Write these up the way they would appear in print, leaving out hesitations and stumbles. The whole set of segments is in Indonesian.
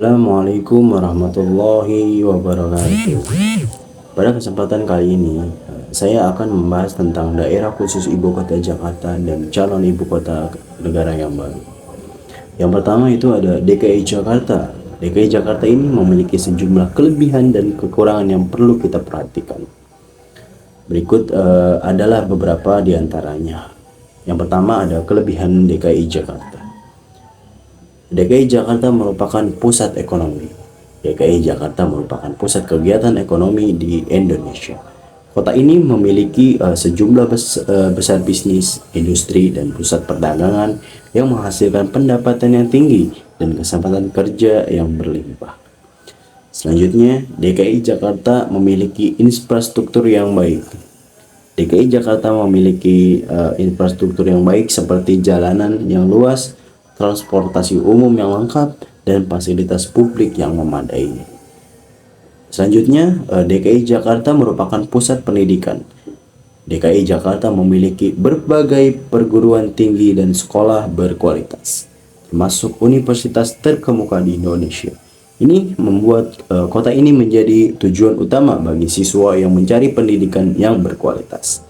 Assalamualaikum warahmatullahi wabarakatuh. Pada kesempatan kali ini, saya akan membahas tentang daerah khusus ibu kota Jakarta dan calon ibu kota negara yang baru. Yang pertama itu ada DKI Jakarta. DKI Jakarta ini memiliki sejumlah kelebihan dan kekurangan yang perlu kita perhatikan. Berikut adalah beberapa di antaranya. Yang pertama ada kelebihan DKI Jakarta. DKI Jakarta merupakan pusat ekonomi. DKI Jakarta merupakan pusat kegiatan ekonomi di Indonesia. Kota ini memiliki sejumlah besar bisnis, industri, dan pusat perdagangan yang menghasilkan pendapatan yang tinggi dan kesempatan kerja yang berlimpah. Selanjutnya, DKI Jakarta memiliki infrastruktur yang baik. DKI Jakarta memiliki infrastruktur yang baik seperti jalanan yang luas, transportasi umum yang lengkap, dan fasilitas publik yang memadai. Selanjutnya, DKI Jakarta merupakan pusat pendidikan. DKI Jakarta memiliki berbagai perguruan tinggi dan sekolah berkualitas, termasuk universitas terkemuka di Indonesia. Ini membuat kota ini menjadi tujuan utama bagi siswa yang mencari pendidikan yang berkualitas.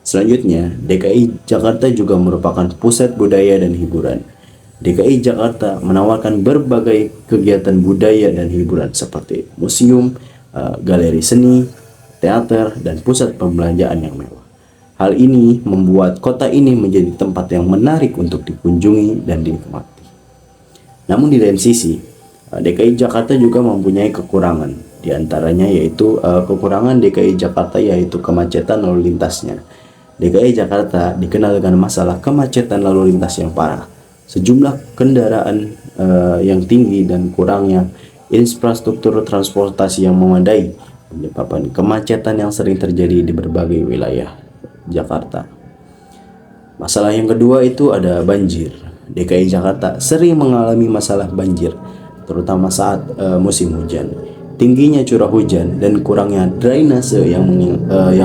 Selanjutnya, DKI Jakarta juga merupakan pusat budaya dan hiburan. DKI Jakarta menawarkan berbagai kegiatan budaya dan hiburan seperti museum, galeri seni, teater, dan pusat pembelanjaan yang mewah. Hal ini membuat kota ini menjadi tempat yang menarik untuk dikunjungi dan dinikmati. Namun di lain sisi, DKI Jakarta juga mempunyai kekurangan. Di antaranya yaitu kekurangan DKI Jakarta yaitu kemacetan lalu lintasnya. DKI Jakarta dikenal dengan masalah kemacetan lalu lintas yang parah, sejumlah kendaraan yang tinggi, dan kurangnya infrastruktur transportasi yang memadai menyebabkan kemacetan yang sering terjadi di berbagai wilayah Jakarta. Masalah yang kedua itu ada banjir. DKI Jakarta sering mengalami masalah banjir, terutama saat musim hujan. Tingginya curah hujan dan kurangnya drainase yang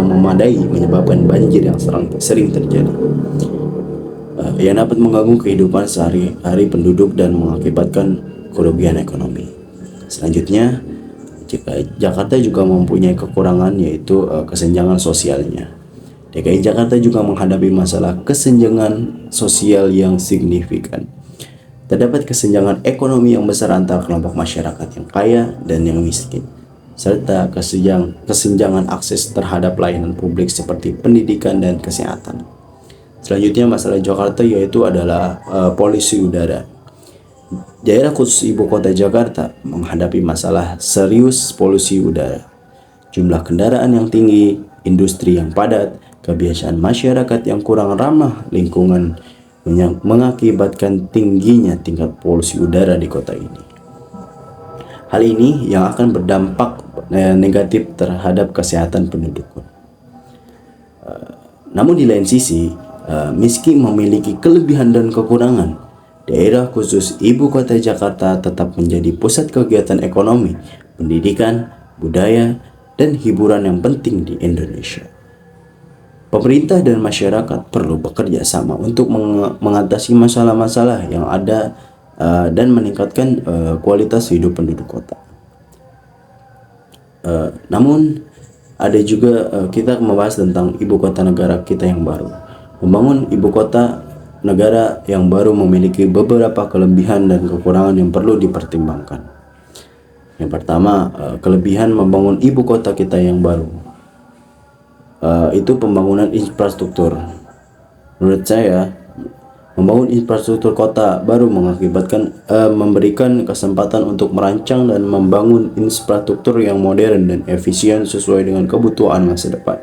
memadai menyebabkan banjir yang sering terjadi, yang dapat mengganggu kehidupan sehari-hari penduduk dan mengakibatkan kerugian ekonomi. Selanjutnya, Jakarta juga mempunyai kekurangan yaitu kesenjangan sosialnya. DKI Jakarta juga menghadapi masalah kesenjangan sosial yang signifikan. Terdapat kesenjangan ekonomi yang besar antara kelompok masyarakat yang kaya dan yang miskin, serta kesenjangan akses terhadap layanan publik seperti pendidikan dan kesehatan. Selanjutnya, masalah Jakarta yaitu adalah polusi udara. Daerah khusus ibu kota Jakarta menghadapi masalah serius polusi udara. Jumlah kendaraan yang tinggi, industri yang padat, kebiasaan masyarakat yang kurang ramah lingkungan yang mengakibatkan tingginya tingkat polusi udara di kota ini. Hal ini yang akan berdampak negatif terhadap kesehatan penduduk. Namun di lain sisi, meski memiliki kelebihan dan kekurangan, daerah khusus ibu kota Jakarta tetap menjadi pusat kegiatan ekonomi, pendidikan, budaya, dan hiburan yang penting di Indonesia. Pemerintah dan masyarakat perlu bekerja sama untuk mengatasi masalah-masalah yang ada dan meningkatkan kualitas hidup penduduk kota. Namun ada juga kita membahas tentang ibu kota negara kita yang baru. Membangun ibu kota negara yang baru memiliki beberapa kelebihan dan kekurangan yang perlu dipertimbangkan. Yang pertama, kelebihan membangun ibu kota kita yang baru. Itu pembangunan infrastruktur. Menurut saya, membangun infrastruktur kota baru memberikan kesempatan untuk merancang dan membangun infrastruktur yang modern dan efisien sesuai dengan kebutuhan masa depan.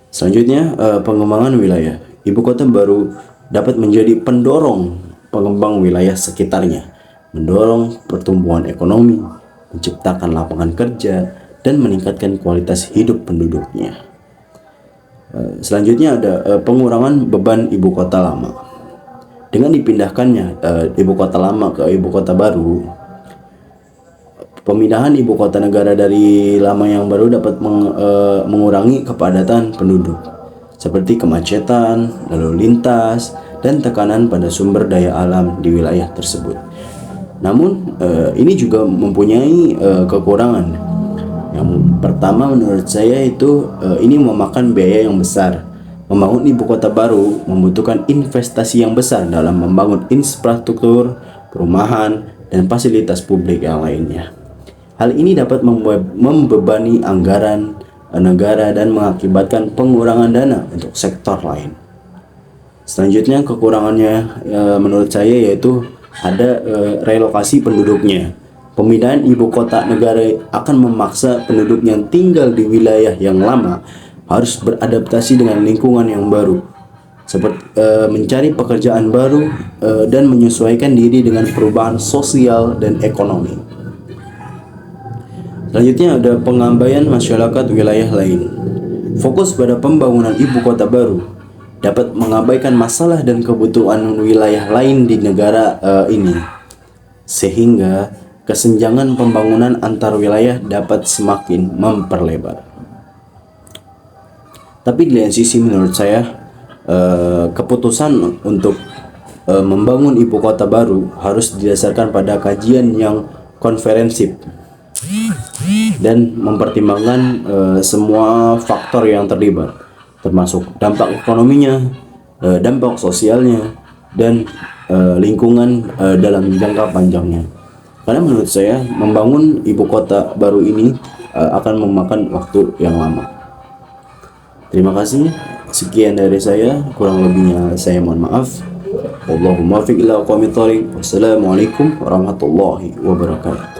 Selanjutnya, pengembangan wilayah. Ibu kota baru dapat menjadi pendorong pengembang wilayah sekitarnya, mendorong pertumbuhan ekonomi, menciptakan lapangan kerja, dan meningkatkan kualitas hidup penduduknya. Selanjutnya ada pengurangan beban ibu kota lama. Dengan dipindahkannya ibu kota lama ke ibu kota baru, pemindahan ibu kota negara dari lama yang baru dapat mengurangi kepadatan penduduk, seperti kemacetan, lalu lintas, dan tekanan pada sumber daya alam di wilayah tersebut. Namun ini juga mempunyai kekurangan. Yang pertama menurut saya itu ini memakan biaya yang besar. Membangun ibu kota baru membutuhkan investasi yang besar dalam membangun infrastruktur, perumahan, dan fasilitas publik yang lainnya. Hal ini dapat membebani anggaran negara dan mengakibatkan pengurangan dana untuk sektor lain. Selanjutnya kekurangannya menurut saya yaitu ada relokasi penduduknya. Pemindahan ibu kota negara akan memaksa penduduk yang tinggal di wilayah yang lama harus beradaptasi dengan lingkungan yang baru, seperti mencari pekerjaan baru dan menyesuaikan diri dengan perubahan sosial dan ekonomi. Selanjutnya ada pengabaian masyarakat wilayah lain. Fokus pada pembangunan ibu kota baru dapat mengabaikan masalah dan kebutuhan wilayah lain di negara ini, sehingga kesenjangan pembangunan antar wilayah dapat semakin memperlebar. Tapi di lain sisi menurut saya keputusan untuk membangun ibu kota baru harus didasarkan pada kajian yang komprehensif dan mempertimbangkan semua faktor yang terlibat, termasuk dampak ekonominya, dampak sosialnya, dan lingkungan dalam jangka panjangnya. Karena menurut saya membangun ibu kota baru ini akan memakan waktu yang lama. Terima kasih. Sekian dari saya, kurang lebihnya saya mohon maaf. Wallahumma muwaffiq ila aqwamit thoriq. Wassalamualaikum warahmatullahi wabarakatuh.